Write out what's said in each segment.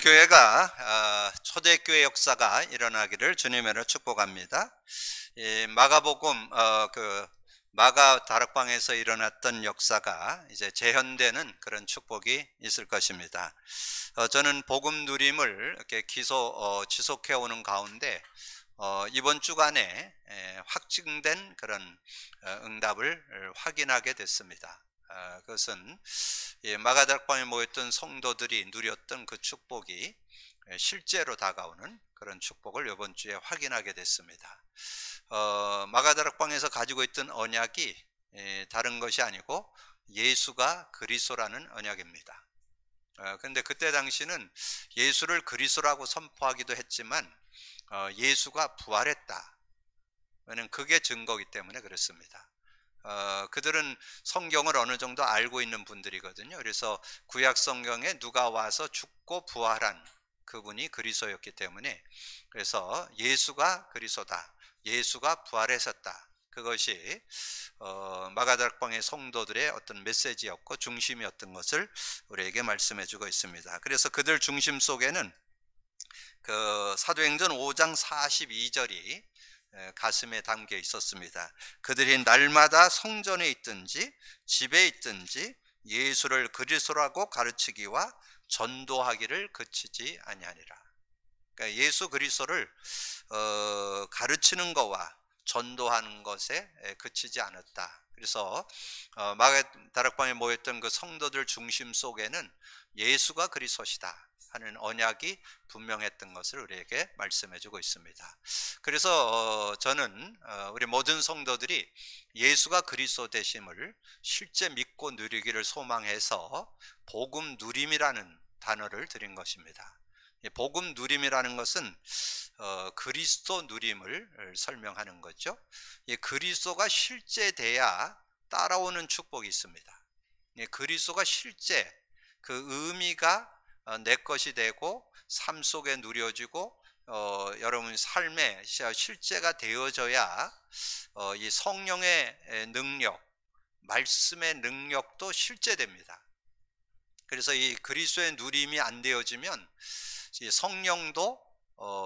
교회가 초대교회 역사가 일어나기를 주님으로 축복합니다. 이 마가복음 마가 다락방에서 일어났던 역사가 이제 재현되는 그런 축복이 있을 것입니다. 저는 복음 누림을 이렇게 지속해 오는 가운데 이번 주간에 확증된 그런 응답을 확인하게 됐습니다. 그것은 마가 다락방에 모였던 성도들이 누렸던 그 축복이 실제로 다가오는 그런 축복을 이번 주에 확인하게 됐습니다. 마가 다락방에서 가지고 있던 언약이 다른 것이 아니고 예수가 그리스도라는 언약입니다. 그런데 그때 당시는 예수를 그리스도라고 선포하기도 했지만 예수가 부활했다. 왜냐하면 그게 증거이기 때문에 그렇습니다. 그들은 성경을 어느 정도 알고 있는 분들이거든요. 그래서 구약 성경에 누가 와서 죽고 부활한 그분이 그리스도였기 때문에, 그래서 예수가 그리스도다, 예수가 부활했었다, 그것이 마가 다락방의 성도들의 어떤 메시지였고 중심이었던 것을 우리에게 말씀해 주고 있습니다. 그래서 그들 중심 속에는 그 사도행전 5장 42절이 가슴에 담겨 있었습니다. 그들이 날마다 성전에 있든지 집에 있든지 예수를 그리스도라고 가르치기와 전도하기를 그치지 아니하니라. 그러니까 예수 그리스도를 가르치는 것과 전도하는 것에 그치지 않았다. 그래서 마가 다락방에 모였던 그 성도들 중심 속에는 예수가 그리스도시다 하는 언약이 분명했던 것을 우리에게 말씀해 주고 있습니다. 그래서 저는 우리 모든 성도들이 예수가 그리스도 되심을 실제 믿고 누리기를 소망해서 복음 누림이라는 단어를 드린 것입니다. 복음 누림이라는 것은 그리스도 누림을 설명하는 거죠. 그리스도가 실제돼야 따라오는 축복이 있습니다. 그리스도가 실제 그 의미가 내 것이 되고 삶 속에 누려지고 여러분 삶의 실제가 되어져야 이 성령의 능력, 말씀의 능력도 실제됩니다. 그래서 이 그리스도의 누림이 안 되어지면 이 성령도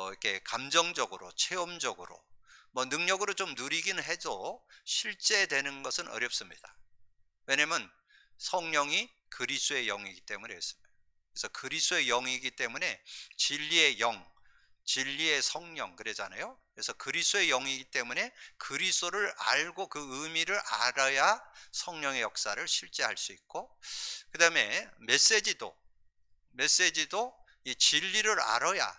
이렇게 감정적으로, 체험적으로, 뭐 능력으로 좀 누리긴 해도 실제되는 것은 어렵습니다. 왜냐하면 성령이 그리스도의 영이기 때문에 그렇습니다. 그래서 그리스도의 영이기 때문에 진리의 영, 진리의 성령 그러잖아요. 그래서 그리스도의 영이기 때문에 그리스도를 알고 그 의미를 알아야 성령의 역사를 실제할 수 있고, 그 다음에 메시지도 이 진리를 알아야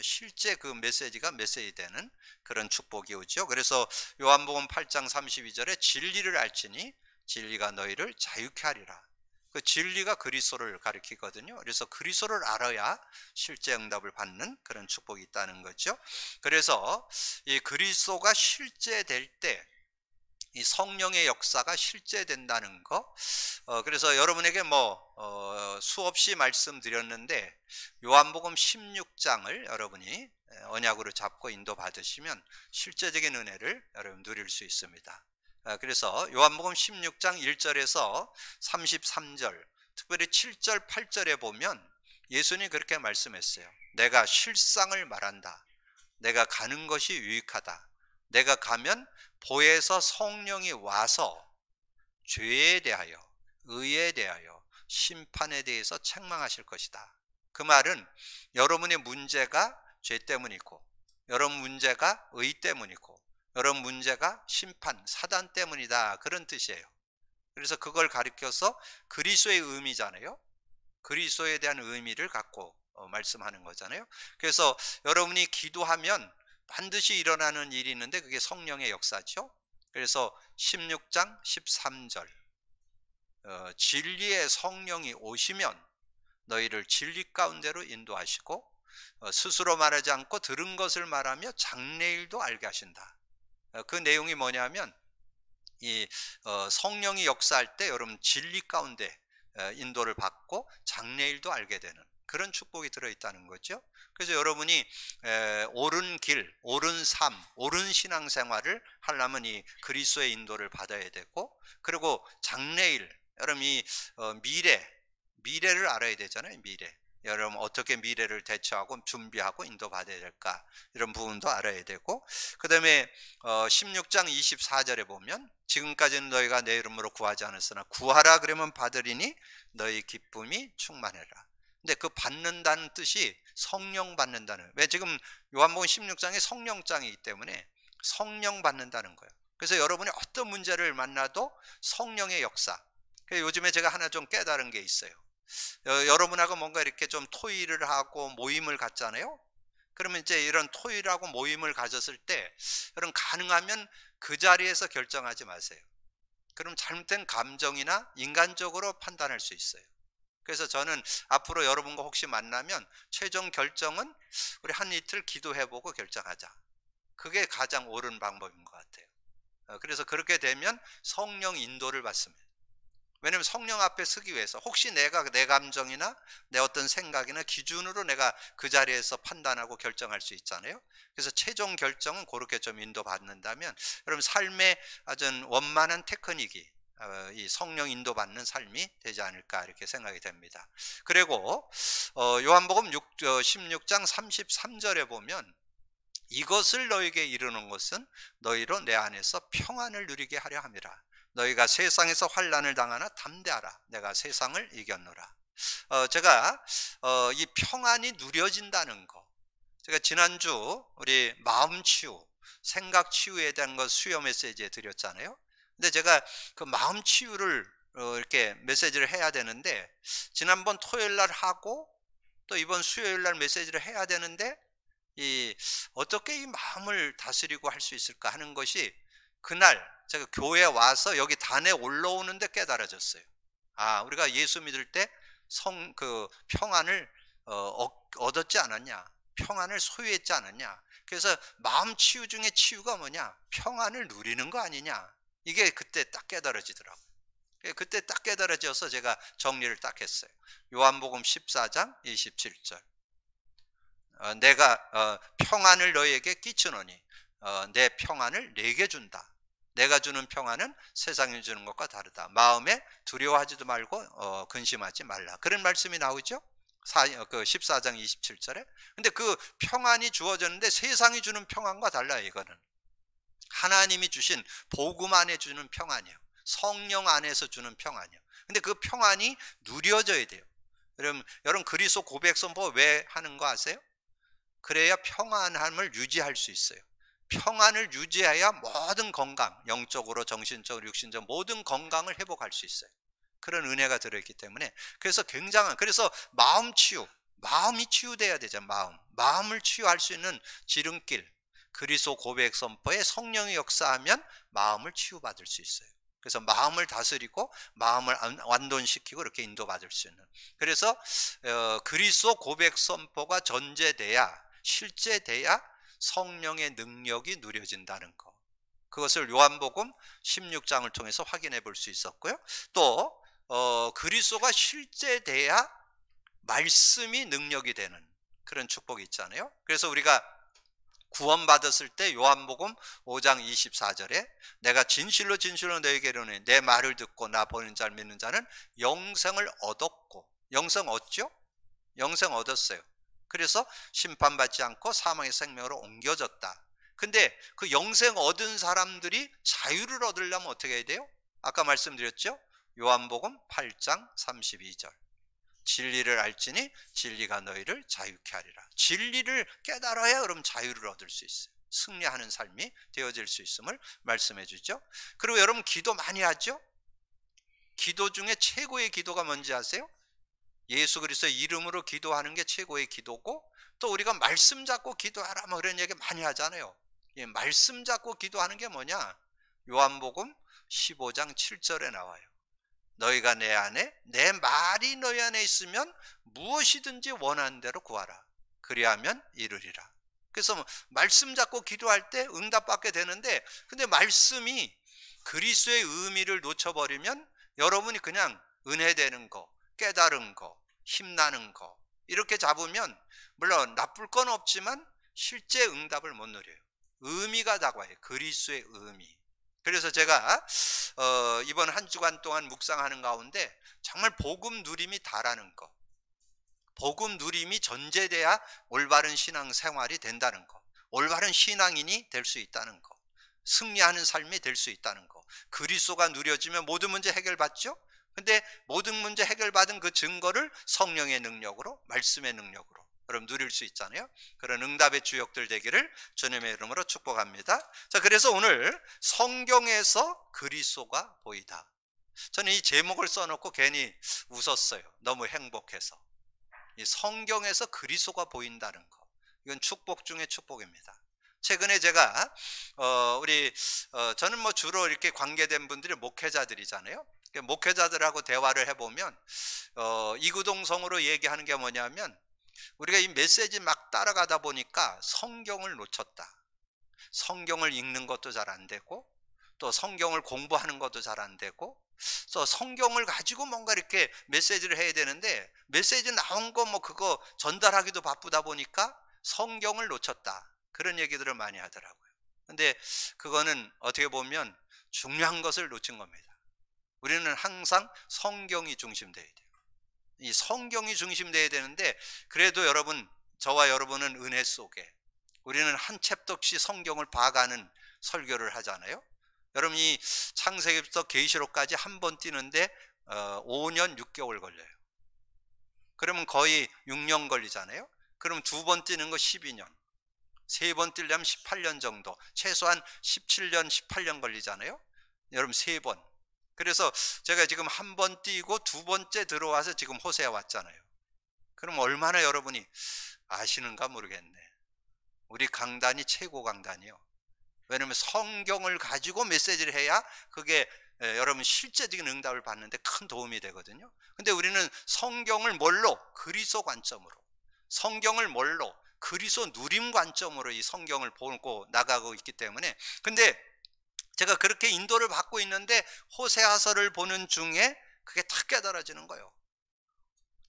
실제 그 메시지가 메시지 되는 그런 축복이 오죠. 그래서 요한복음 8장 32절에 진리를 알지니 진리가 너희를 자유케 하리라. 그 진리가 그리스도를 가리키거든요. 그래서 그리스도를 알아야 실제 응답을 받는 그런 축복이 있다는 거죠. 그래서 이 그리스도가 실제될 때 이 성령의 역사가 실제된다는 거. 그래서 여러분에게 수없이 말씀드렸는데 요한복음 16장을 여러분이 언약으로 잡고 인도 받으시면 실제적인 은혜를 여러분 누릴 수 있습니다. 그래서 요한복음 16장 1절에서 33절, 특별히 7절, 8절에 보면 예수님이 그렇게 말씀했어요. 내가 실상을 말한다. 내가 가는 것이 유익하다. 내가 가면 보혜서 성령이 와서 죄에 대하여, 의에 대하여, 심판에 대해서 책망하실 것이다. 그 말은 여러분의 문제가 죄 때문이고, 여러분 문제가 의 때문이고, 여러분 문제가 심판, 사단 때문이다, 그런 뜻이에요. 그래서 그걸 가리켜서 그리스도의 의미잖아요. 그리스도에 대한 의미를 갖고 말씀하는 거잖아요. 그래서 여러분이 기도하면 반드시 일어나는 일이 있는데 그게 성령의 역사죠. 그래서 16장 13절 진리의 성령이 오시면 너희를 진리 가운데로 인도하시고 스스로 말하지 않고 들은 것을 말하며 장래일도 알게 하신다. 그 내용이 뭐냐면 이 성령이 역사할 때 여러분 진리 가운데 인도를 받고 장래일도 알게 되는 그런 축복이 들어있다는 거죠. 그래서 여러분이 옳은 길, 옳은 삶, 옳은 신앙생활을 하려면 이 그리스도의 인도를 받아야 되고, 그리고 장래일, 여러분 이 미래를 알아야 되잖아요. 미래. 여러분 어떻게 미래를 대처하고 준비하고 인도받아야 될까, 이런 부분도 알아야 되고, 그 다음에 16장 24절에 보면 지금까지는 너희가 내 이름으로 구하지 않았으나 구하라 그러면 받으리니 너희 기쁨이 충만해라. 근데 그 받는다는 뜻이 성령 받는다는, 왜 지금 요한복음 16장이 성령장이기 때문에 성령 받는다는 거예요. 그래서 여러분이 어떤 문제를 만나도 성령의 역사. 요즘에 제가 하나 좀 깨달은 게 있어요. 여러분하고 뭔가 이렇게 좀 토의를 하고 모임을 갖잖아요. 그러면 이제 이런 토의하고 모임을 가졌을 때 여러분 가능하면 그 자리에서 결정하지 마세요. 그럼 잘못된 감정이나 인간적으로 판단할 수 있어요. 그래서 저는 앞으로 여러분과 혹시 만나면 최종 결정은 우리 한 이틀 기도해보고 결정하자. 그게 가장 옳은 방법인 것 같아요. 그래서 그렇게 되면 성령 인도를 받습니다. 왜냐하면 성령 앞에 서기 위해서 혹시 내가 내 감정이나 내 어떤 생각이나 기준으로 내가 그 자리에서 판단하고 결정할 수 있잖아요. 그래서 최종 결정은 그렇게 좀 인도받는다면 여러분 삶의 아주 원만한 테크닉이 이 성령 인도받는 삶이 되지 않을까 이렇게 생각이 됩니다. 그리고 요한복음 16장 33절에 보면 이것을 너에게 이르는 것은 너희로 내 안에서 평안을 누리게 하려 함이라. 너희가 세상에서 환난을 당하나 담대하라. 내가 세상을 이겼노라. 제가 이 평안이 누려진다는 거, 제가 지난주 우리 마음 치유, 생각 치유에 대한 것 수요 메시지에 드렸잖아요. 근데 제가 그 마음 치유를 이렇게 메시지를 해야 되는데 지난번 토요일 날 하고 또 이번 수요일 날 메시지를 해야 되는데 어떻게 이 마음을 다스리고 할 수 있을까 하는 것이 그날 제가 교회에 와서 여기 단에 올라오는데 깨달아졌어요. 아, 우리가 예수 믿을 때 그 평안을 얻었지 않았냐, 평안을 소유했지 않았냐. 그래서 마음 치유 중에 치유가 뭐냐, 평안을 누리는 거 아니냐, 이게 그때 딱 깨달아지더라고요. 그때 딱 깨달아져서 제가 정리를 딱 했어요. 요한복음 14장 27절. 내가 평안을 너희에게 끼치노니 내 평안을 내게 준다. 내가 주는 평안은 세상이 주는 것과 다르다. 마음에 두려워하지도 말고 근심하지 말라. 그런 말씀이 나오죠. 14장 27절에. 근데 그 평안이 주어졌는데 세상이 주는 평안과 달라요. 이거는 하나님이 주신 복음 안에 주는 평안이에요. 성령 안에서 주는 평안이에요. 근데 그 평안이 누려져야 돼요. 여러분 그리스도 고백 선포 왜 하는 거 아세요? 그래야 평안함을 유지할 수 있어요. 평안을 유지해야 모든 건강, 영적으로 정신적으로 육신적 모든 건강을 회복할 수 있어요. 그런 은혜가 들어있기 때문에. 그래서 그래서 마음 치유, 마음이 치유돼야 되죠. 마음을 치유할 수 있는 지름길, 그리스도 고백 선포에 성령이 역사하면 마음을 치유받을 수 있어요. 그래서 마음을 다스리고 마음을 완돈시키고 이렇게 인도받을 수 있는. 그래서 그리스도 고백 선포가 전제돼야, 실제돼야 성령의 능력이 누려진다는 것. 그것을 요한복음 16장을 통해서 확인해 볼 수 있었고요. 또 그리스도가 실제돼야 말씀이 능력이 되는 그런 축복이 있잖아요. 그래서 우리가 구원받았을 때 요한복음 5장 24절에 내가 진실로 진실로 너에게 이르노니 내 말을 듣고 나 보는 자를 믿는 자는 영생을 얻었고, 영생 얻죠? 영생 얻었어요. 그래서 심판받지 않고 사망의 생명으로 옮겨졌다. 근데 그 영생 얻은 사람들이 자유를 얻으려면 어떻게 해야 돼요? 아까 말씀드렸죠? 요한복음 8장 32절. 진리를 알지니 진리가 너희를 자유케 하리라. 진리를 깨달아야 그럼 자유를 얻을 수 있어요. 승리하는 삶이 되어질 수 있음을 말씀해 주죠. 그리고 여러분 기도 많이 하죠? 기도 중에 최고의 기도가 뭔지 아세요? 예수 그리스도의 이름으로 기도하는 게 최고의 기도고, 또 우리가 말씀 잡고 기도하라 뭐 그런 얘기 많이 하잖아요. 말씀 잡고 기도하는 게 뭐냐? 요한복음 15장 7절에 나와요. 너희가 내 안에, 내 말이 너희 안에 있으면 무엇이든지 원하는 대로 구하라. 그리하면 이루리라. 그래서 말씀 잡고 기도할 때 응답받게 되는데, 근데 말씀이 그리스도의 의미를 놓쳐버리면 여러분이 그냥 은혜 되는 거, 깨달은 거, 힘나는 거 이렇게 잡으면 물론 나쁠 건 없지만 실제 응답을 못 누려요. 의미가 다가와요. 그리스도의 의미. 그래서 제가 이번 한 주간 동안 묵상하는 가운데 정말 복음 누림이 다라는 거, 복음 누림이 전제돼야 올바른 신앙 생활이 된다는 거, 올바른 신앙인이 될 수 있다는 거, 승리하는 삶이 될 수 있다는 거. 그리스도가 누려지면 모든 문제 해결받죠. 근데 모든 문제 해결받은 그 증거를 성령의 능력으로, 말씀의 능력으로 여러분 누릴 수 있잖아요. 그런 응답의 주역들 되기를 주님의 이름으로 축복합니다. 자, 그래서 오늘 성경에서 그리스도가 보이다. 저는 이 제목을 써놓고 괜히 웃었어요. 너무 행복해서. 이 성경에서 그리스도가 보인다는 거, 이건 축복 중에 축복입니다. 최근에 제가 저는 뭐 주로 이렇게 관계된 분들이 목회자들이잖아요. 목회자들하고 대화를 해보면 이구동성으로 얘기하는 게 뭐냐면, 우리가 이 메시지 막 따라가다 보니까 성경을 놓쳤다. 성경을 읽는 것도 잘 안 되고, 또 성경을 공부하는 것도 잘 안 되고, 그래서 성경을 가지고 뭔가 이렇게 메시지를 해야 되는데 메시지 나온 거 뭐 그거 전달하기도 바쁘다 보니까 성경을 놓쳤다, 그런 얘기들을 많이 하더라고요. 근데 그거는 어떻게 보면 중요한 것을 놓친 겁니다. 우리는 항상 성경이 중심돼야 돼요. 이 성경이 중심돼야 되는데, 그래도 여러분, 저와 여러분은 은혜 속에 우리는 한 챕터씩 성경을 봐가는 설교를 하잖아요. 여러분, 이 창세기부터 계시록까지 한 번 뛰는데 5년 6개월 걸려요. 그러면 거의 6년 걸리잖아요. 그럼 두 번 뛰는 거 12년, 세 번 뛰려면 18년 정도, 최소한 17년 18년 걸리잖아요. 여러분, 세 번. 그래서 제가 지금 한 번 뛰고 두 번째 들어와서 지금 호세아 왔잖아요. 그럼 얼마나 여러분이 아시는가 모르겠네. 우리 강단이 최고 강단이요. 왜냐하면 성경을 가지고 메시지를 해야 그게 여러분 실제적인 응답을 받는데 큰 도움이 되거든요. 근데 우리는 성경을 뭘로? 그리스도 관점으로, 성경을 뭘로? 그리스도 누림 관점으로 이 성경을 보고 나가고 있기 때문에, 근데 제가 그렇게 인도를 받고 있는데 호세아서를 보는 중에 그게 딱 깨달아지는 거예요.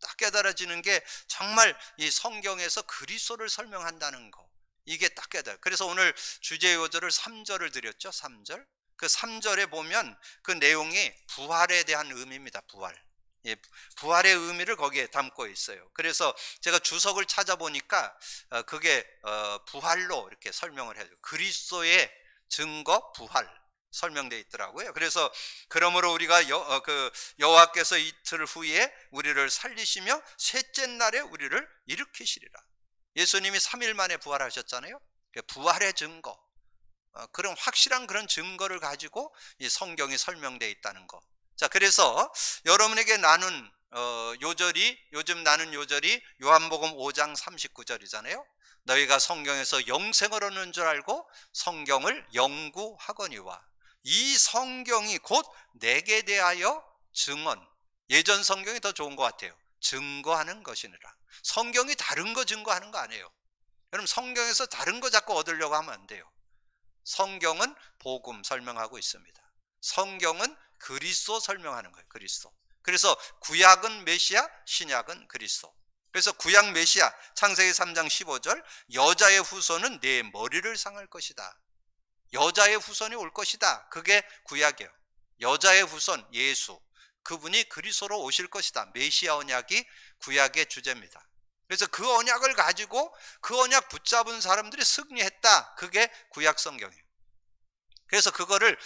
딱 깨달아지는 게 정말 이 성경에서 그리스도를 설명한다는 거, 이게 딱 깨달아요. 그래서 오늘 주제 요절을 3절을 드렸죠. 3절. 그 3절에 보면 그 내용이 부활에 대한 의미입니다. 부활. 예, 부활의 의미를 거기에 담고 있어요. 그래서 제가 주석을 찾아보니까 그게 부활로 이렇게 설명을 해요. 그리스도의 증거 부활 설명되어 있더라고요. 그래서 그러므로 우리가 여호와께서 이틀 후에 우리를 살리시며 셋째 날에 우리를 일으키시리라. 예수님이 3일 만에 부활하셨잖아요. 부활의 증거, 그런 확실한 그런 증거를 가지고 이 성경이 설명되어 있다는 거. 자, 그래서 여러분에게 나눈 요즘 나눈 요절이 요한복음 5장 39절이잖아요. 너희가 성경에서 영생을 얻는 줄 알고 성경을 연구하거니와 이 성경이 곧 내게 대하여 증언. 예전 성경이 더 좋은 것 같아요. 증거하는 것이니라. 성경이 다른 거 증거하는 거 아니에요. 여러분, 성경에서 다른 거 자꾸 얻으려고 하면 안 돼요. 성경은 복음 설명하고 있습니다. 성경은 그리스도 설명하는 거예요. 그리스도. 그래서 구약은 메시아, 신약은 그리스도. 그래서 구약 메시아, 창세기 3장 15절, 여자의 후손은 내 머리를 상할 것이다. 여자의 후손이 올 것이다. 그게 구약이에요. 여자의 후손 예수, 그분이 그리스도로 오실 것이다. 메시아 언약이 구약의 주제입니다. 그래서 그 언약을 가지고 그 언약 붙잡은 사람들이 승리했다. 그게 구약 성경이에요. 그래서 그거를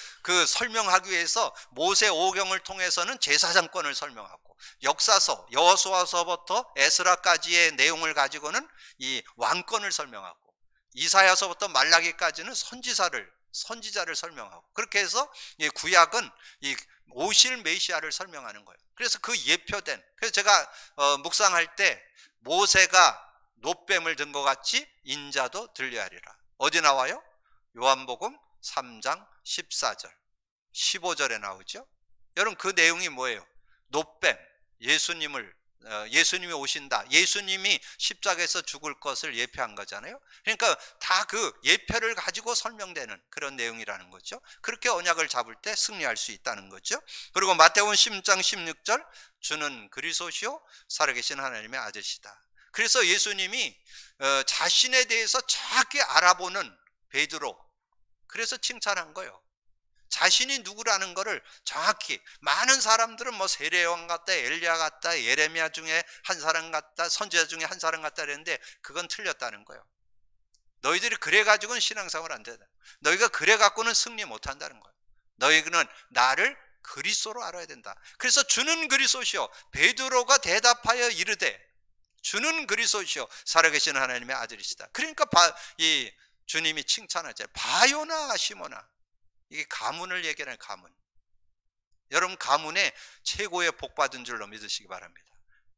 설명하기 위해서 모세 오경을 통해서는 제사장권을 설명하고, 역사서 여호수아서부터 에스라까지의 내용을 가지고는 이 왕권을 설명하고, 이사야서부터 말라기까지는 선지자를 설명하고, 그렇게 해서 이 구약은 이 오실 메시아를 설명하는 거예요. 그래서 그 예표된, 그래서 제가 묵상할 때 모세가 놋뱀을 든 것 같이 인자도 들려야 하리라. 어디 나와요? 요한복음 3장 14절 15절에 나오죠. 여러분, 그 내용이 뭐예요? 놋뱀, 예수님이 오신다, 예수님이 십자가에서 죽을 것을 예표한 거잖아요. 그러니까 다 그 예표를 가지고 설명되는 그런 내용이라는 거죠. 그렇게 언약을 잡을 때 승리할 수 있다는 거죠. 그리고 마태복음 10장 16절, 주는 그리스도시요 살아계신 하나님의 아들이시다. 그래서 예수님이 자신에 대해서 정확히 알아보는 베드로, 그래서 칭찬한 거예요. 자신이 누구라는 것을 정확히, 많은 사람들은 뭐 세례요한 같다, 엘리야 같다, 예레미야 중에 한 사람 같다, 선지자 중에 한 사람 같다 그랬는데 그건 틀렸다는 거예요. 너희들이 그래 가지고는 신앙생활 안 된다. 너희가 그래 갖고는 승리 못 한다는 거예요. 너희는 나를 그리스도로 알아야 된다. 그래서 주는 그리스도시요 베드로가 대답하여 이르되 주는 그리스도시요 살아계신 하나님의 아들이시다. 그러니까 이 주님이 칭찬하잖아요. 바요나 시모나. 이게 가문을 얘기하는 가문. 여러분 가문에 최고의 복 받은 줄로 믿으시기 바랍니다.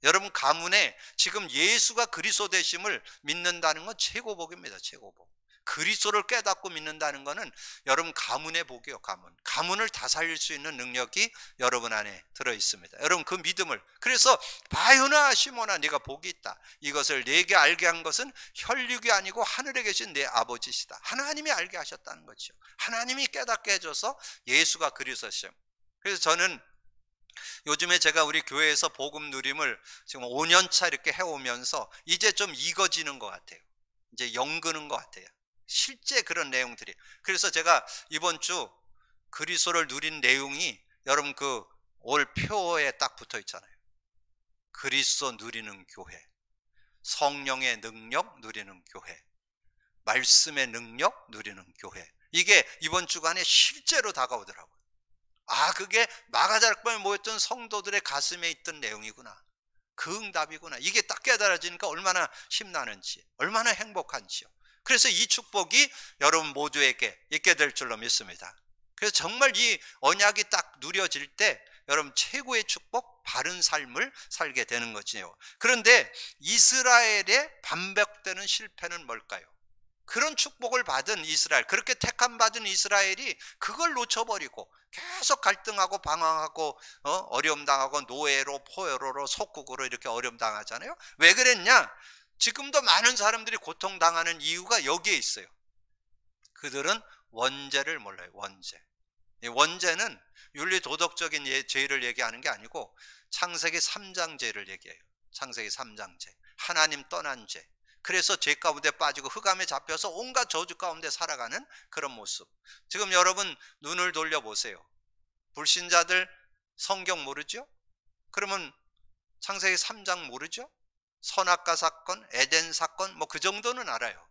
여러분 가문에 지금 예수가 그리스도 되심을 믿는다는 건 최고 복입니다. 최고 복. 그리스도를 깨닫고 믿는다는 것은 여러분 가문의 복이요. 가문을 다 살릴 수 있는 능력이 여러분 안에 들어 있습니다. 여러분 그 믿음을, 그래서 바요나 시모나 네가 복이 있다. 이것을 네게 알게 한 것은 혈육이 아니고 하늘에 계신 내 아버지시다. 하나님이 알게 하셨다는 거죠. 하나님이 깨닫게 해줘서 예수가 그리스도시요. 그래서 저는 요즘에 제가 우리 교회에서 복음 누림을 지금 5년차 이렇게 해오면서 이제 좀 익어지는 것 같아요. 이제 연그는 것 같아요. 실제 그런 내용들이. 그래서 제가 이번 주 그리스도를 누린 내용이 여러분 그 올 표에 딱 붙어 있잖아요. 그리스도 누리는 교회, 성령의 능력 누리는 교회, 말씀의 능력 누리는 교회. 이게 이번 주간에 실제로 다가오더라고요. 아, 그게 마가다락방에 모였던 성도들의 가슴에 있던 내용이구나. 그 응답이구나. 이게 딱 깨달아지니까 얼마나 힘나는지, 얼마나 행복한지요. 그래서 이 축복이 여러분 모두에게 있게 될 줄로 믿습니다. 그래서 정말 이 언약이 딱 누려질 때 여러분 최고의 축복, 바른 삶을 살게 되는 거지요. 그런데 이스라엘의 반복되는 실패는 뭘까요? 그런 축복을 받은 이스라엘, 그렇게 택함 받은 이스라엘이 그걸 놓쳐버리고 계속 갈등하고 방황하고 어려움 당하고 노예로 포로로 속국으로 이렇게 어려움 당하잖아요. 왜 그랬냐? 지금도 많은 사람들이 고통당하는 이유가 여기에 있어요. 그들은 원죄를 몰라요. 원죄. 이 원죄는 윤리 도덕적인 죄를 얘기하는 게 아니고 창세기 3장 죄를 얘기해요. 창세기 3장 죄. 하나님 떠난 죄. 그래서 죄 가운데 빠지고 흑암에 잡혀서 온갖 저주 가운데 살아가는 그런 모습. 지금 여러분 눈을 돌려보세요. 불신자들 성경 모르죠? 그러면 창세기 3장 모르죠? 선악과 사건, 에덴 사건 뭐 그 정도는 알아요.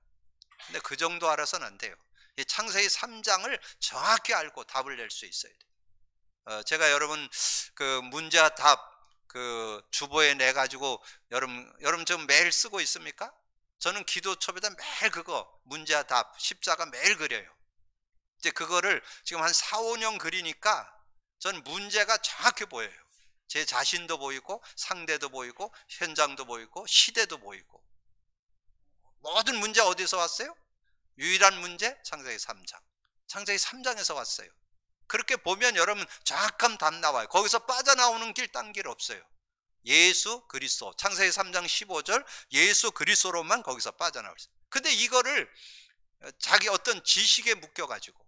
근데 그 정도 알아서는 안 돼요. 이 창세기 3장을 정확히 알고 답을 낼 수 있어야 돼요. 제가 여러분 그 문제와 답 그 주보에 내 가지고 여러분 좀 매일 쓰고 있습니까? 저는 기도첩에다 매일 그거 문제와 답 십자가 매일 그려요. 이제 그거를 지금 한 4, 5년 그리니까 전 문제가 정확히 보여요. 제 자신도 보이고 상대도 보이고 현장도 보이고 시대도 보이고. 모든 문제 어디서 왔어요? 유일한 문제 창세기 3장. 창세기 3장에서 왔어요. 그렇게 보면 여러분 정확한 답 나와요. 거기서 빠져나오는 길 딴 길 없어요. 예수 그리스도. 창세기 3장 15절 예수 그리스도로만 거기서 빠져나올 수 있어요. 근데 이거를 자기 어떤 지식에 묶여가지고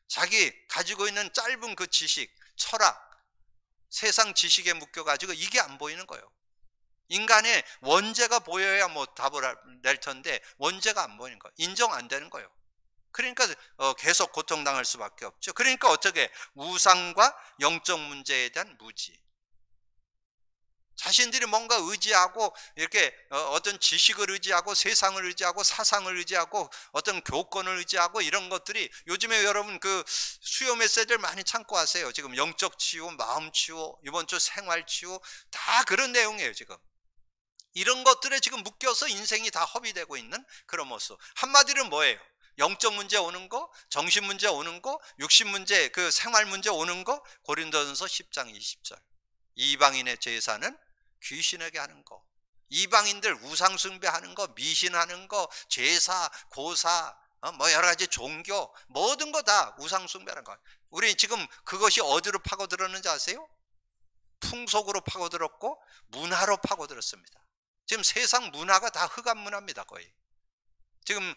자기 가지고 있는 짧은 그 지식, 철학, 세상 지식에 묶여가지고 이게 안 보이는 거예요. 인간의 원죄가 보여야 뭐 답을 낼 텐데 원죄가 안 보이는 거예요. 인정 안 되는 거예요. 그러니까 계속 고통당할 수밖에 없죠. 그러니까 어떻게 우상과 영적 문제에 대한 무지. 자신들이 뭔가 의지하고 이렇게 어떤 지식을 의지하고 세상을 의지하고 사상을 의지하고 어떤 교권을 의지하고 이런 것들이 요즘에 여러분 그 수요 메시지를 많이 참고하세요. 지금 영적 치유, 마음 치유, 이번 주 생활 치유 다 그런 내용이에요. 지금 이런 것들에 지금 묶여서 인생이 다 허비되고 있는 그런 모습. 한마디로 뭐예요? 영적 문제 오는 거, 정신 문제 오는 거, 육신 문제, 그 생활 문제 오는 거. 고린도전서 10장 20절. 이방인의 제사는 귀신에게 하는 거, 이방인들 우상 숭배하는 거, 미신하는 거, 제사, 고사, 뭐 여러 가지 종교, 모든 거 다 우상 숭배하는 거. 우리 지금 그것이 어디로 파고들었는지 아세요? 풍속으로 파고들었고 문화로 파고들었습니다. 지금 세상 문화가 다 흑암 문화입니다. 거의. 지금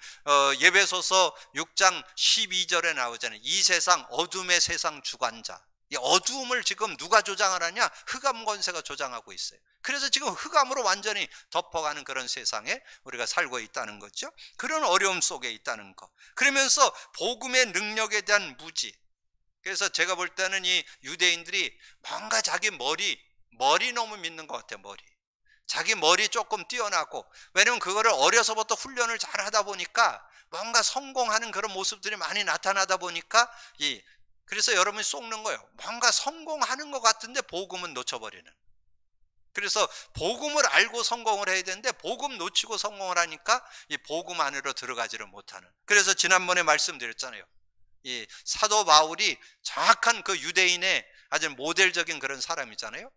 예배소서 6장 12절에 나오잖아요. 이 세상 어둠의 세상 주관자. 이 어두움을 지금 누가 조장을 하냐? 흑암 권세가 조장하고 있어요. 그래서 지금 흑암으로 완전히 덮어가는 그런 세상에 우리가 살고 있다는 거죠. 그런 어려움 속에 있다는 거. 그러면서 복음의 능력에 대한 무지. 그래서 제가 볼 때는 이 유대인들이 뭔가 자기 머리 너무 믿는 것 같아요. 자기 머리 조금 뛰어나고, 왜냐면 그거를 어려서부터 훈련을 잘 하다 보니까 뭔가 성공하는 그런 모습들이 많이 나타나다 보니까 그래서 여러분이 속는 거예요. 뭔가 성공하는 것 같은데 복음은 놓쳐버리는. 그래서 복음을 알고 성공을 해야 되는데 복음 놓치고 성공을 하니까 이 복음 안으로 들어가지를 못하는. 그래서 지난번에 말씀드렸잖아요. 이 사도 바울이 정확한 그 유대인의 아주 모델적인 그런 사람이잖아요.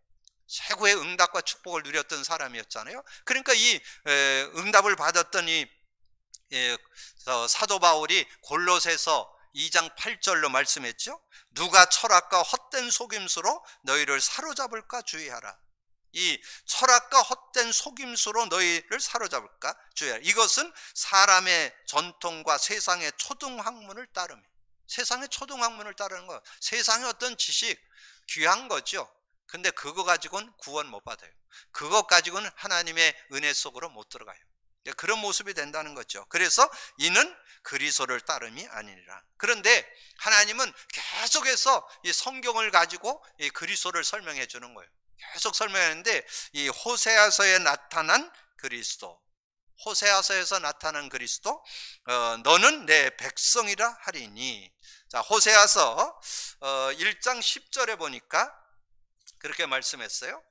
최고의 응답과 축복을 누렸던 사람이었잖아요. 그러니까 이 응답을 받았던 이 사도 바울이 골로새서 2장 8절로 말씀했죠. 누가 철학과 헛된 속임수로 너희를 사로잡을까 주의하라. 이 철학과 헛된 속임수로 너희를 사로잡을까 주의하라. 이것은 사람의 전통과 세상의 초등학문을 따르며, 세상의 초등학문을 따르는 거, 세상의 어떤 지식 귀한 거죠. 근데 그거 가지고는 구원 못 받아요. 그것 가지고는 하나님의 은혜 속으로 못 들어가요. 그런 모습이 된다는 거죠. 그래서 이는 그리스도를 따름이 아니니라. 그런데 하나님은 계속해서 이 성경을 가지고 이 그리스도를 설명해 주는 거예요. 계속 설명하는데, 이 호세아서에 나타난 그리스도, 호세아서에서 나타난 그리스도, 너는 내 백성이라 하리니. 자, 호세아서 1장 10절에 보니까 그렇게 말씀했어요.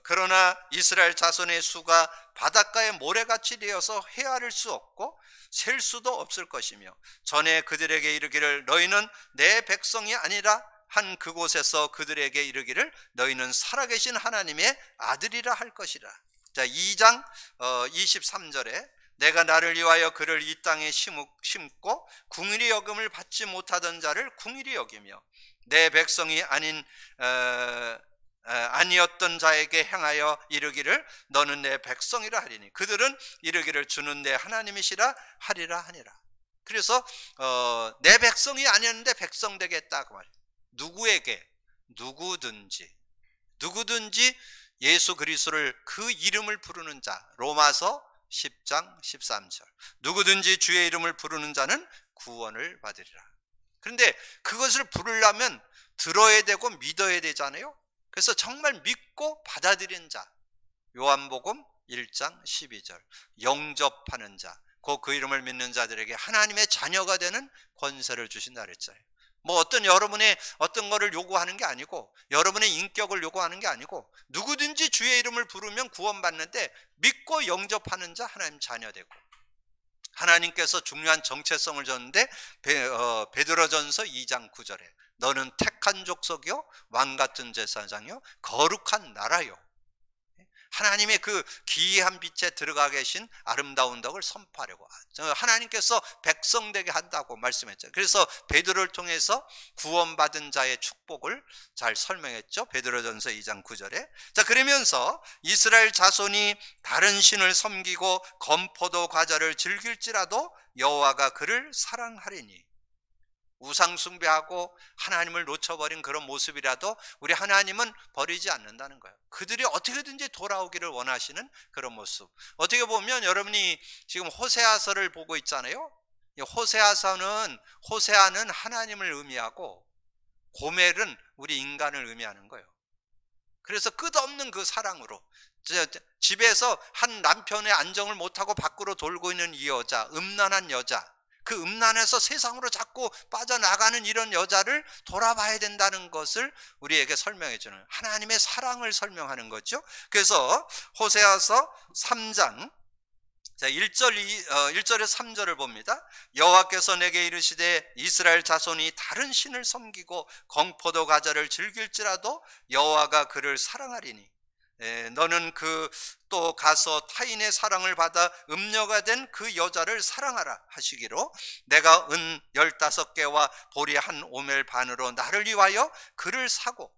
그러나 이스라엘 자손의 수가 바닷가의 모래같이 되어서 헤아릴 수 없고 셀 수도 없을 것이며, 전에 그들에게 이르기를 너희는 내 백성이 아니라 한 그곳에서 그들에게 이르기를 너희는 살아계신 하나님의 아들이라 할 것이라. 자, 2장 23절에 내가 나를 위하여 그를 이 땅에 심고 궁일이 여김을 받지 못하던 자를 궁일이 여기며 내 백성이 아니었던 자에게 향하여 이르기를 너는 내 백성이라 하리니 그들은 이르기를 주는 내 하나님이시라 하리라 하니라. 그래서 내 백성이 아니었는데 백성 되겠다 그 말이에요. 누구에게? 누구든지 예수 그리스도를 그 이름을 부르는 자. 로마서 10장 13절. 누구든지 주의 이름을 부르는 자는 구원을 받으리라. 그런데 그것을 부르려면 들어야 되고 믿어야 되잖아요. 그래서 정말 믿고 받아들인 자. 요한복음 1장 12절. 영접하는 자. 그 이름을 믿는 자들에게 하나님의 자녀가 되는 권세를 주신다 그랬잖아요. 뭐 여러분의 어떤 거를 요구하는 게 아니고, 여러분의 인격을 요구하는 게 아니고, 누구든지 주의 이름을 부르면 구원받는데 믿고 영접하는 자 하나님 자녀 되고, 하나님께서 중요한 정체성을 줬는데 베드로전서 2장 9절에 너는 택한 족속이요 왕같은 제사장이요 거룩한 나라요. 하나님의 그 기이한 빛에 들어가 계신 아름다운 덕을 선포하려고 하나님께서 백성 되게 한다고 말씀했죠. 그래서 베드로를 통해서 구원받은 자의 축복을 잘 설명했죠. 베드로전서 2장 9절에. 자, 그러면서 이스라엘 자손이 다른 신을 섬기고 건포도 과자를 즐길지라도 여호와가 그를 사랑하리니. 우상 숭배하고 하나님을 놓쳐버린 그런 모습이라도 우리 하나님은 버리지 않는다는 거예요. 그들이 어떻게든지 돌아오기를 원하시는 그런 모습. 어떻게 보면 여러분이 지금 호세아서를 보고 있잖아요. 호세아는 하나님을 의미하고 고멜은 우리 인간을 의미하는 거예요. 그래서 끝없는 그 사랑으로 집에서 한 남편의 안정을 못하고 밖으로 돌고 있는 이 여자, 음란한 여자, 그 음란에서 세상으로 자꾸 빠져나가는 이런 여자를 돌아봐야 된다는 것을 우리에게 설명해 주는 하나님의 사랑을 설명하는 거죠. 그래서 호세아서 3장 1절에서 3절을 봅니다. 여호와께서 내게 이르시되 이스라엘 자손이 다른 신을 섬기고 건포도 과자를 즐길지라도 여호와가 그를 사랑하리니 너는 또 가서 타인의 사랑을 받아 음녀가 된 그 여자를 사랑하라 하시기로 내가 은 15개와 보리 한 오멜 반으로 나를 위하여 그를 사고,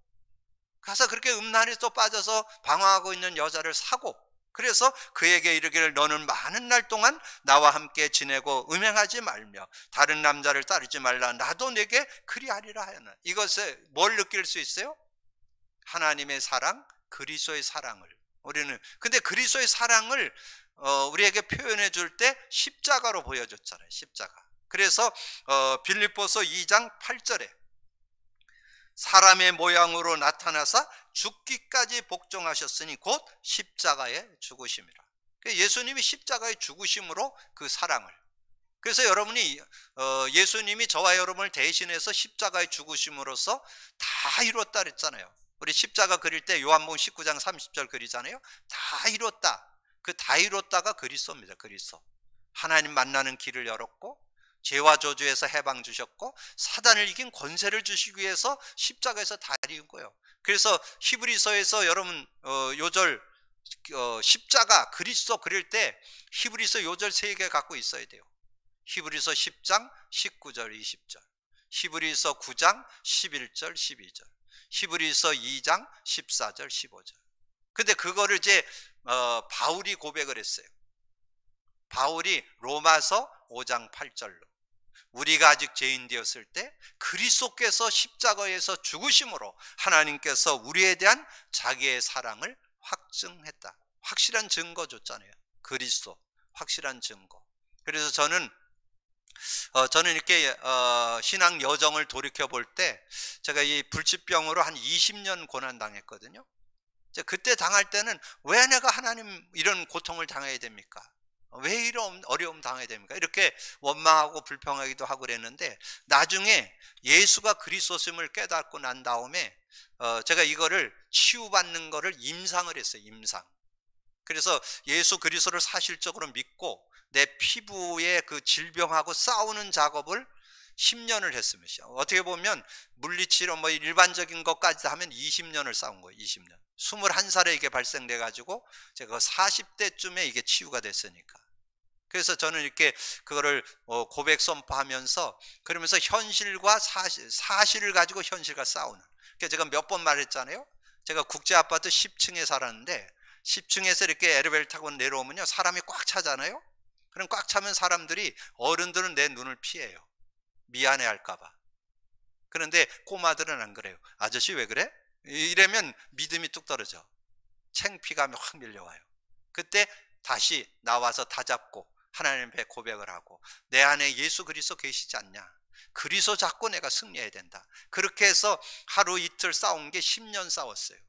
가서 그렇게 음란에 또 빠져서 방황하고 있는 여자를 사고, 그래서 그에게 이르기를 너는 많은 날 동안 나와 함께 지내고 음행하지 말며 다른 남자를 따르지 말라. 나도 내게 그리하리라 하였나. 이것에 뭘 느낄 수 있어요? 하나님의 사랑, 그리스도의 사랑을 우리는. 근데 그리스도의 사랑을 우리에게 표현해 줄 때 십자가로 보여줬잖아요. 십자가. 그래서 빌립보서 2장 8절에 사람의 모양으로 나타나사 죽기까지 복종하셨으니 곧 십자가에 죽으심이라. 예수님이 십자가에 죽으심으로 그 사랑을, 그래서 여러분이 예수님이 저와 여러분을 대신해서 십자가에 죽으심으로써 다 이뤘다 그랬잖아요. 우리 십자가 그릴 때 요한복음 19장 30절 그리잖아요. 다 이뤘다. 그 다 이뤘다가 그리스도입니다. 그리스도. 하나님 만나는 길을 열었고, 죄와 저주에서 해방 주셨고, 사단을 이긴 권세를 주시기 위해서 십자가에서 다 이룬 거예요. 그래서 히브리서에서 여러분 요절 십자가 그리스도 그릴 때 히브리서 요절 3개 갖고 있어야 돼요. 히브리서 10장 19절 20절, 히브리서 9장 11절 12절, 히브리서 2장 14절 15절. 근데 그거를 이제 바울이 고백을 했어요. 바울이 로마서 5장 8절로 우리가 아직 죄인 되었을 때 그리스도께서 십자가에서 죽으심으로 하나님께서 우리에 대한 자기의 사랑을 확증했다. 확실한 증거 줬잖아요. 그리스도 확실한 증거. 그래서 저는 이렇게 신앙 여정을 돌이켜 볼 때 제가 이 불치병으로 한 20년 고난 당했거든요. 그때 당할 때는 왜 내가 하나님 이런 고통을 당해야 됩니까? 왜 이런 어려움 당해야 됩니까? 이렇게 원망하고 불평하기도 하고 그랬는데, 나중에 예수가 그리스도심을 깨닫고 난 다음에 제가 이거를 치유받는 거를 임상을 했어요. 임상. 그래서 예수 그리스도를 사실적으로 믿고 내 피부의 그 질병하고 싸우는 작업을 10년을 했습니다. 어떻게 보면 물리치료 뭐 일반적인 것까지 하면 20년을 싸운 거예요. 20년. 21살에 이게 발생돼 가지고 제가 40대쯤에 이게 치유가 됐으니까. 그래서 저는 이렇게 그거를 고백 선포하면서, 그러면서 현실과 사실을 가지고 현실과 싸우는. 그래서 제가 몇 번 말했잖아요. 제가 국제아파트 10층에 살았는데 10층에서 이렇게 엘리베이터 타고 내려오면요, 사람이 꽉 차잖아요. 그럼 꽉 차면 사람들이, 어른들은 내 눈을 피해요. 미안해 할까봐. 그런데 꼬마들은 안 그래요. 아저씨 왜 그래? 이러면 믿음이 뚝 떨어져. 창피감이 확 밀려와요. 그때 다시 나와서 다잡고 하나님 앞에 고백을 하고, 내 안에 예수 그리스도 계시지 않냐, 그리스도 잡고 내가 승리해야 된다. 그렇게 해서 하루 이틀 싸운 게 10년 싸웠어요.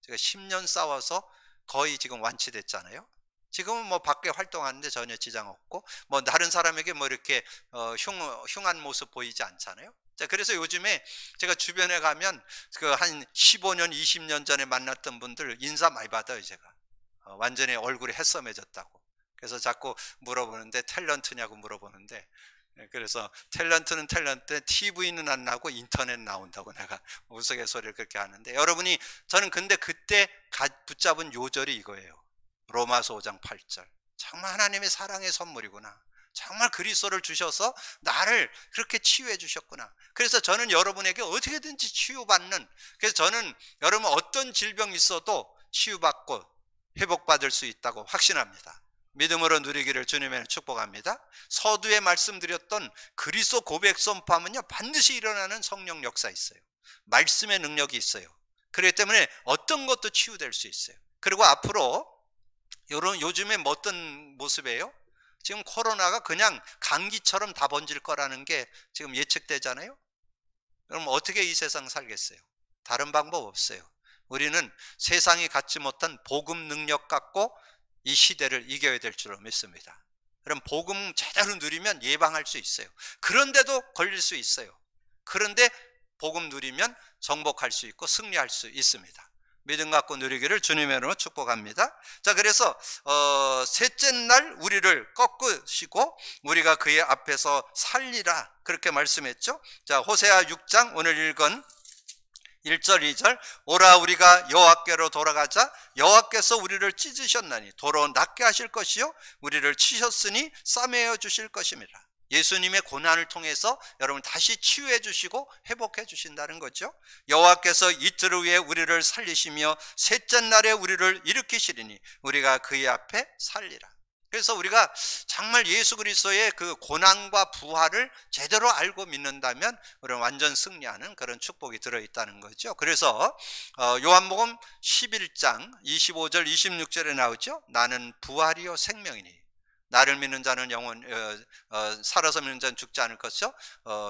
제가 10년 싸워서 거의 지금 완치됐잖아요. 지금은 뭐 밖에 활동하는데 전혀 지장 없고, 뭐 다른 사람에게 뭐 이렇게 흉한 모습 보이지 않잖아요. 자, 그래서 요즘에 제가 주변에 가면 그 한 15년, 20년 전에 만났던 분들 인사 많이 받아요. 제가 완전히 얼굴이 해썸해졌다고. 그래서 자꾸 물어보는데 탤런트냐고 물어보는데, 그래서 탤런트는 탤런트, TV는 안 나고 인터넷 나온다고 내가 우스갯소리를 그렇게 하는데, 여러분이, 저는 근데 그때 붙잡은 요절이 이거예요. 로마서 5장 8절. 정말 하나님의 사랑의 선물이구나. 정말 그리스도를 주셔서 나를 그렇게 치유해 주셨구나. 그래서 저는 여러분에게 어떻게든지 치유받는, 그래서 저는 여러분 어떤 질병이 있어도 치유받고 회복받을 수 있다고 확신합니다. 믿음으로 누리기를 주님의 축복합니다. 서두에 말씀드렸던 그리스도 고백 선포하면요, 반드시 일어나는 성령 역사 있어요. 말씀의 능력이 있어요. 그렇기 때문에 어떤 것도 치유될 수 있어요. 그리고 앞으로 요즘에 뭐 어떤 모습이에요? 지금 코로나가 그냥 감기처럼 다 번질 거라는 게 지금 예측되잖아요. 그럼 어떻게 이 세상 살겠어요? 다른 방법 없어요. 우리는 세상이 갖지 못한 복음 능력 갖고 이 시대를 이겨야 될 줄로 믿습니다. 그럼 복음 제대로 누리면 예방할 수 있어요. 그런데도 걸릴 수 있어요. 그런데 복음 누리면 정복할 수 있고 승리할 수 있습니다. 믿음 갖고 누리기를 주님의 이름으로 축복합니다. 자, 그래서 셋째 날 우리를 꺾으시고 우리가 그의 앞에서 살리라, 그렇게 말씀했죠. 자, 호세아 6장 오늘 읽은 1절 2절. 오라 우리가 여호와께로 돌아가자. 여호와께서 우리를 찢으셨나니 도로 낫게 하실 것이요 우리를 치셨으니 싸매어 주실 것입니다. 예수님의 고난을 통해서 여러분 다시 치유해 주시고 회복해 주신다는 거죠. 여호와께서 이틀 후에 우리를 살리시며 셋째 날에 우리를 일으키시리니 우리가 그의 앞에 살리라. 그래서 우리가 정말 예수 그리스도의 그 고난과 부활을 제대로 알고 믿는다면 우리는 완전 승리하는 그런 축복이 들어있다는 거죠. 그래서 요한복음 11장 25절 26절에 나오죠. 나는 부활이요 생명이니 나를 믿는 자는 살아서 믿는 자는 죽지 않을 것이요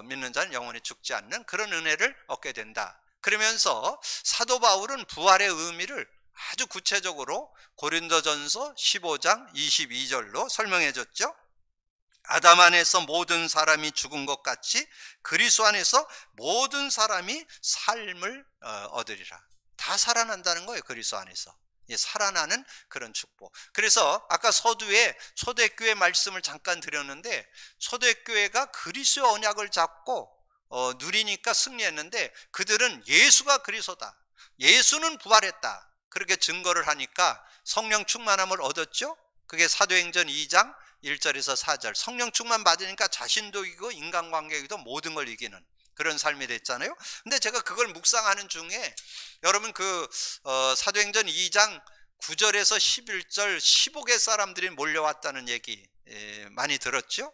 믿는 자는 영원히 죽지 않는 그런 은혜를 얻게 된다. 그러면서 사도 바울은 부활의 의미를 아주 구체적으로 고린도전서 15장 22절로 설명해 줬죠. 아담 안에서 모든 사람이 죽은 것 같이 그리스도 안에서 모든 사람이 삶을 얻으리라. 다 살아난다는 거예요. 그리스도 안에서 살아나는 그런 축복. 그래서 아까 서두에 초대교회 말씀을 잠깐 드렸는데, 초대교회가 그리스도의 언약을 잡고 누리니까 승리했는데, 그들은 예수가 그리스도다, 예수는 부활했다, 그렇게 증거를 하니까 성령 충만함을 얻었죠. 그게 사도행전 2장 1절에서 4절. 성령 충만 받으니까 자신도 이기고 인간관계에도 모든 걸 이기는 그런 삶이 됐잖아요. 근데 제가 그걸 묵상하는 중에 여러분 사도행전 2장 9절에서 11절 15개 사람들이 몰려왔다는 얘기 많이 들었죠.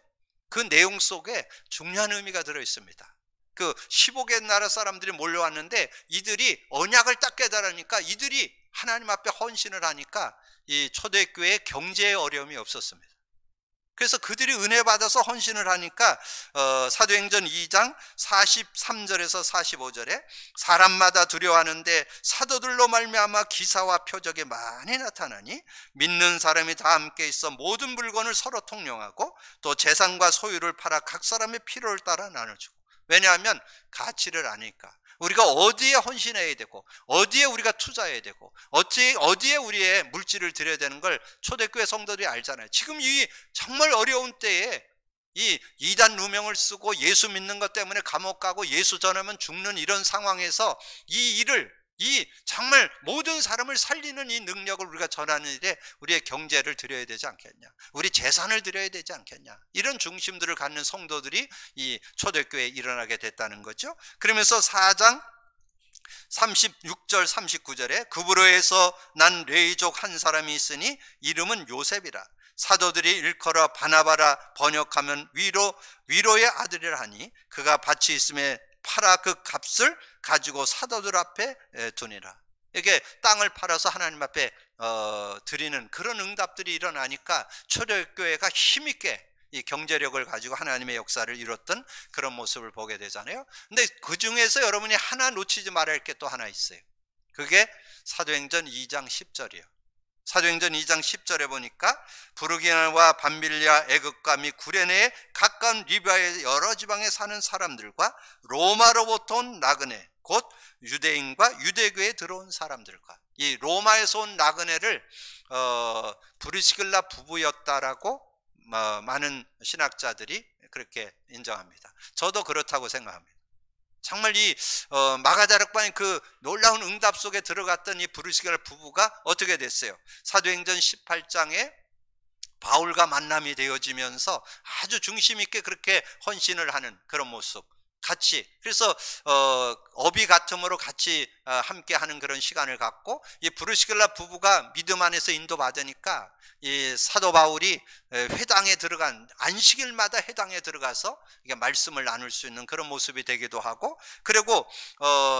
그 내용 속에 중요한 의미가 들어 있습니다. 그 15개 나라 사람들이 몰려왔는데 이들이 언약을 딱 깨달으니까, 이들이 하나님 앞에 헌신을 하니까 이 초대교회에 경제의 어려움이 없었습니다. 그래서 그들이 은혜 받아서 헌신을 하니까 사도행전 2장 43절에서 45절에 사람마다 두려워하는데 사도들로 말미암아 기사와 표적이 많이 나타나니 믿는 사람이 다 함께 있어 모든 물건을 서로 통용하고 또 재산과 소유를 팔아 각 사람의 필요를 따라 나눠주고. 왜냐하면 가치를 아니까. 우리가 어디에 헌신해야 되고 어디에 우리가 투자해야 되고 어디에 우리의 물질을 들여야 되는 걸 초대교회 성도들이 알잖아요. 지금 이 정말 어려운 때에 이 이단 누명을 쓰고 예수 믿는 것 때문에 감옥 가고 예수 전하면 죽는 이런 상황에서 이 일을, 이 정말 모든 사람을 살리는 이 능력을 우리가 전하는 일에 우리의 경제를 드려야 되지 않겠냐, 우리 재산을 드려야 되지 않겠냐, 이런 중심들을 갖는 성도들이 이 초대교회에 일어나게 됐다는 거죠. 그러면서 4장 36절 39절에 그브로에서 난 레이족 한 사람이 있으니 이름은 요셉이라. 사도들이 일컬어 바나바라 번역하면 위로의 아들이라 하니 그가 밭이 있음에 팔아 그 값을 가지고 사도들 앞에 두니라. 이게 땅을 팔아서 하나님 앞에 드리는 그런 응답들이 일어나니까 초대교회가 힘있게 이 경제력을 가지고 하나님의 역사를 이뤘던 그런 모습을 보게 되잖아요. 근데 그 중에서 여러분이 하나 놓치지 말아야 할 게 또 하나 있어요. 그게 사도행전 2장 10절이에요. 사도행전 2장 10절에 보니까 부르기나와 밤빌리아, 애굽과 및 구레네에 가까운 리비아의 여러 지방에 사는 사람들과 로마로부터 온 나그네, 곧 유대인과 유대교에 들어온 사람들과. 이 로마에서 온 나그네를 브리스길라 부부였다라고 많은 신학자들이 그렇게 인정합니다. 저도 그렇다고 생각합니다. 정말 이 마가다락방의 그 놀라운 응답 속에 들어갔던 이 브리스길라 부부가 어떻게 됐어요? 사도행전 18장에 바울과 만남이 되어지면서 아주 중심 있게 그렇게 헌신을 하는 그런 모습, 같이, 그래서 어비 같음으로 같이 함께 하는 그런 시간을 갖고, 이 브리스길라 부부가 믿음 안에서 인도받으니까 이 사도 바울이 회당에 들어간, 안식일마다 회당에 들어가서 이게 말씀을 나눌 수 있는 그런 모습이 되기도 하고, 그리고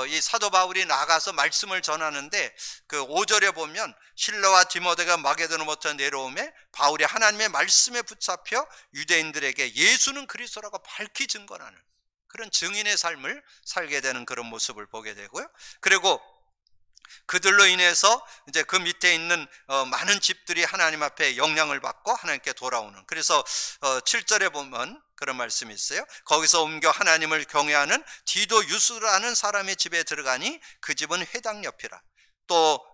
이 사도 바울이 나가서 말씀을 전하는데 그 5절에 보면 실라와 디모데가 마게도노부터 내려오매 바울이 하나님의 말씀에 붙잡혀 유대인들에게 예수는 그리스도라고 밝히 증거하는 그런 증인의 삶을 살게 되는 그런 모습을 보게 되고요. 그리고 그들로 인해서 이제 그 밑에 있는 많은 집들이 하나님 앞에 영향을 받고 하나님께 돌아오는. 그래서 7절에 보면 그런 말씀이 있어요. 거기서 옮겨 하나님을 경외하는 디도 유스라는 사람의 집에 들어가니 그 집은 회당 옆이라. 또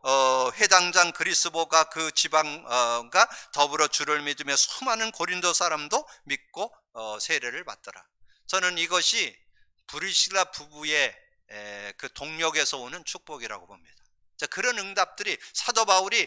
회당장 그리스보가 그 지방과 더불어 주를 믿으며 수많은 고린도 사람도 믿고 세례를 받더라. 저는 이것이 브리스길라 부부의 그 동력에서 오는 축복이라고 봅니다. 자, 그런 응답들이 사도 바울이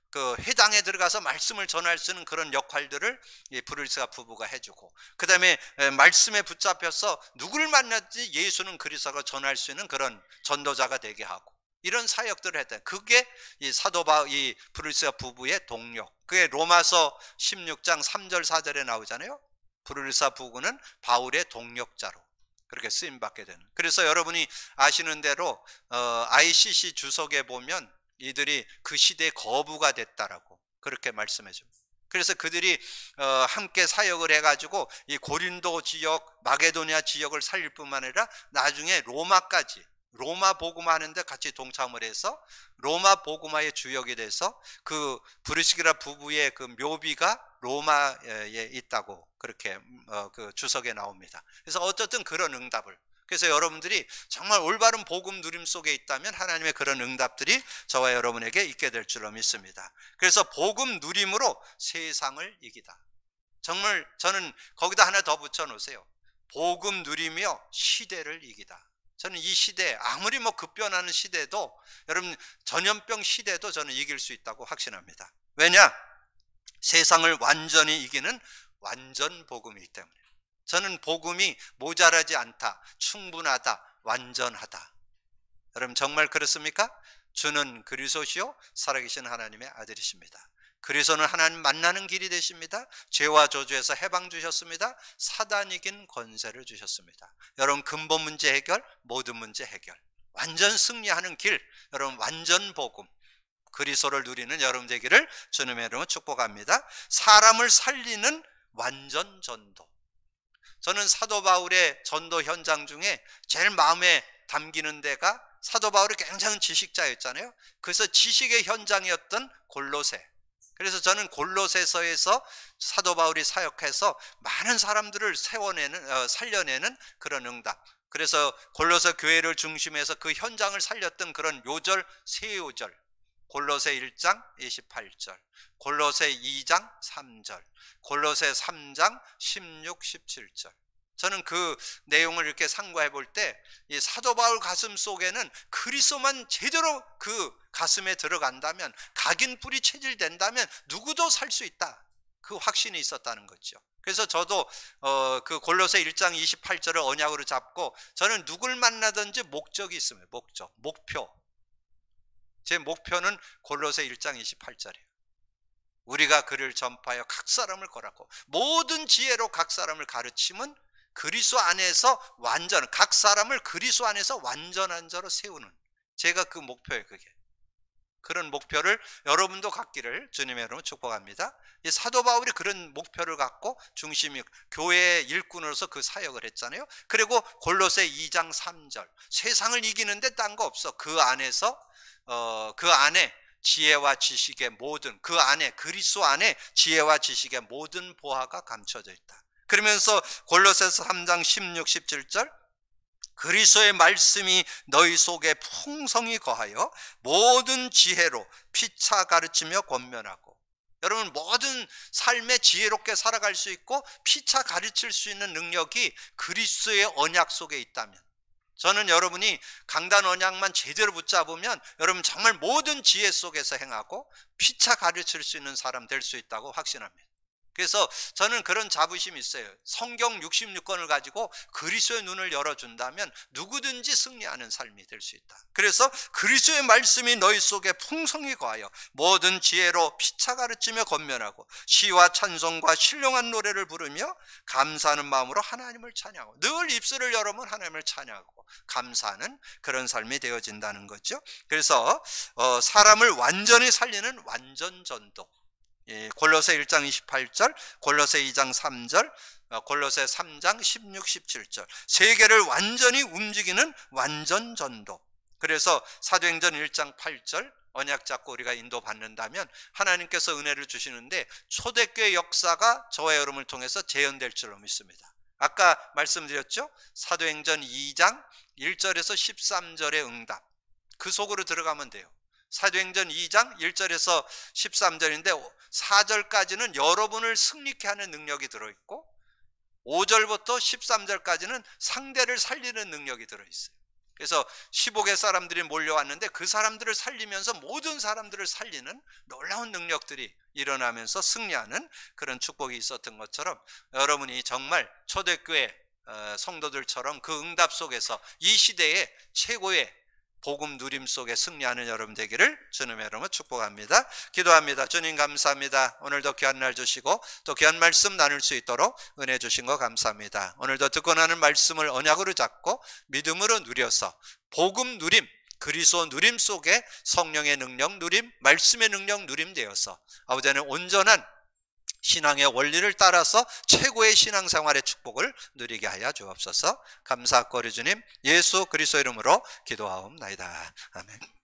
그 회당에 들어가서 말씀을 전할 수 있는 그런 역할들을 이 브리스길라 부부가 해주고, 그 다음에 말씀에 붙잡혀서 누구를 만났지 예수는 그리스도가 전할 수 있는 그런 전도자가 되게 하고, 이런 사역들을 했다. 그게 이 사도 바울, 이 브리스길라 부부의 동력. 그게 로마서 16장 3절 4절에 나오잖아요. 브리스길라 부부는 바울의 동력자로 그렇게 쓰임받게 되는. 그래서 여러분이 아시는 대로 ICC 주석에 보면 이들이 그 시대의 거부가 됐다라고 그렇게 말씀해 줍니다. 그래서 그들이 함께 사역을 해가지고 이 고린도 지역, 마게도니아 지역을 살릴 뿐만 아니라 나중에 로마까지, 로마 복음화 하는데 같이 동참을 해서 로마 복음화의 주역이 돼서 그 브리스길라 부부의 그 묘비가 로마에 있다고 그렇게 그 주석에 나옵니다. 그래서 어쨌든 그런 응답을, 그래서 여러분들이 정말 올바른 복음 누림 속에 있다면 하나님의 그런 응답들이 저와 여러분에게 있게 될 줄로 믿습니다. 그래서 복음 누림으로 세상을 이기다. 정말 저는 거기다 하나 더 붙여 놓으세요. 복음 누리며 시대를 이기다. 저는 이 시대, 아무리 뭐 급변하는 시대도, 여러분 전염병 시대도 저는 이길 수 있다고 확신합니다. 왜냐? 세상을 완전히 이기는 완전 복음이기 때문에. 저는 복음이 모자라지 않다, 충분하다, 완전하다. 여러분 정말 그렇습니까? 주는 그리스도시요 살아계신 하나님의 아들이십니다. 그리스도는 하나님 만나는 길이 되십니다. 죄와 저주에서 해방 주셨습니다. 사단 이긴 권세를 주셨습니다. 여러분 근본 문제 해결, 모든 문제 해결, 완전 승리하는 길, 여러분 완전 복음, 그리스도를 누리는 여러분 되기를 주님의 이름으로 축복합니다. 사람을 살리는 완전 전도. 저는 사도 바울의 전도 현장 중에 제일 마음에 담기는 데가, 사도 바울이 굉장히 지식자였잖아요. 그래서 지식의 현장이었던 골로새. 그래서 저는 골로새서에서 사도 바울이 사역해서 많은 사람들을 살려내는 그런 응답, 그래서 골로새 교회를 중심해서 그 현장을 살렸던 그런 요절, 세 요절, 골로새 1장 28절, 골로새 2장 3절, 골로새 3장 16, 17절. 저는 그 내용을 이렇게 상고해 볼 때 이 사도 바울 가슴 속에는 그리스도만 제대로 그 가슴에 들어간다면, 각인 뿌리 체질된다면 누구도 살 수 있다, 그 확신이 있었다는 거죠. 그래서 저도 그 골로새 1장 28절을 언약으로 잡고, 저는 누굴 만나든지 목적이 있습니다. 목표. 제 목표는 골로새 1장 28절이에요. 우리가 그를 전파하여 각 사람을 거라고, 모든 지혜로 각 사람을 가르침은 그리스도 안에서 완전, 각 사람을 그리스도 안에서 완전한 자로 세우는, 제가 그 목표예요. 그게, 그런 목표를 여러분도 갖기를 주님의 이름으로 축복합니다. 이 사도 바울이 그런 목표를 갖고 중심이 교회의 일꾼으로서 그 사역을 했잖아요. 그리고 골로새 2장 3절, 세상을 이기는데 딴 거 없어. 그 안에서 그 안에 지혜와 지식의 모든, 그 안에 그리스도 안에 지혜와 지식의 모든 보화가 감춰져 있다. 그러면서 골로새서 3장 16, 17절, 그리스도의 말씀이 너희 속에 풍성히 거하여 모든 지혜로 피차 가르치며 권면하고. 여러분 모든 삶에 지혜롭게 살아갈 수 있고 피차 가르칠 수 있는 능력이 그리스도의 언약 속에 있다면, 저는 여러분이 강단 언약만 제대로 붙잡으면 여러분 정말 모든 지혜 속에서 행하고 피차 가르칠 수 있는 사람 될 수 있다고 확신합니다. 그래서 저는 그런 자부심이 있어요. 성경 66권을 가지고 그리스도의 눈을 열어준다면 누구든지 승리하는 삶이 될 수 있다. 그래서 그리스도의 말씀이 너희 속에 풍성히 거하여 모든 지혜로 피차 가르치며 권면하고 시와 찬송과 신령한 노래를 부르며 감사하는 마음으로 하나님을 찬양하고, 늘 입술을 열으면 하나님을 찬양하고 감사하는 그런 삶이 되어진다는 거죠. 그래서 사람을 완전히 살리는 완전 전도, 골로새 1장 28절, 골로새 2장 3절, 골로새 3장 16, 17절, 세계를 완전히 움직이는 완전 전도. 그래서 사도행전 1장 8절 언약 잡고 우리가 인도받는다면 하나님께서 은혜를 주시는데 초대교회 역사가 저와 여러분을 통해서 재현될 줄로 믿습니다. 아까 말씀드렸죠? 사도행전 2장 1절에서 13절의 응답, 그 속으로 들어가면 돼요. 사도행전 2장 1절에서 13절인데 4절까지는 여러분을 승리케 하는 능력이 들어있고 5절부터 13절까지는 상대를 살리는 능력이 들어있어요. 그래서 15개 사람들이 몰려왔는데 그 사람들을 살리면서 모든 사람들을 살리는 놀라운 능력들이 일어나면서 승리하는 그런 축복이 있었던 것처럼, 여러분이 정말 초대교회 성도들처럼 그 응답 속에서 이 시대의 최고의 복음 누림 속에 승리하는 여러분 되기를 주님의 이름으로 축복합니다. 기도합니다. 주님 감사합니다. 오늘도 귀한 날 주시고 또 귀한 말씀 나눌 수 있도록 은혜 주신 거 감사합니다. 오늘도 듣고 나는 말씀을 언약으로 잡고 믿음으로 누려서 복음 누림, 그리스도 누림 속에 성령의 능력 누림, 말씀의 능력 누림 되어서 아버지 하나님 온전한 신앙의 원리를 따라서 최고의 신앙생활의 축복을 누리게 하여 주옵소서. 감사하고 우리 주님 예수 그리스도 이름으로 기도하옵나이다. 아멘.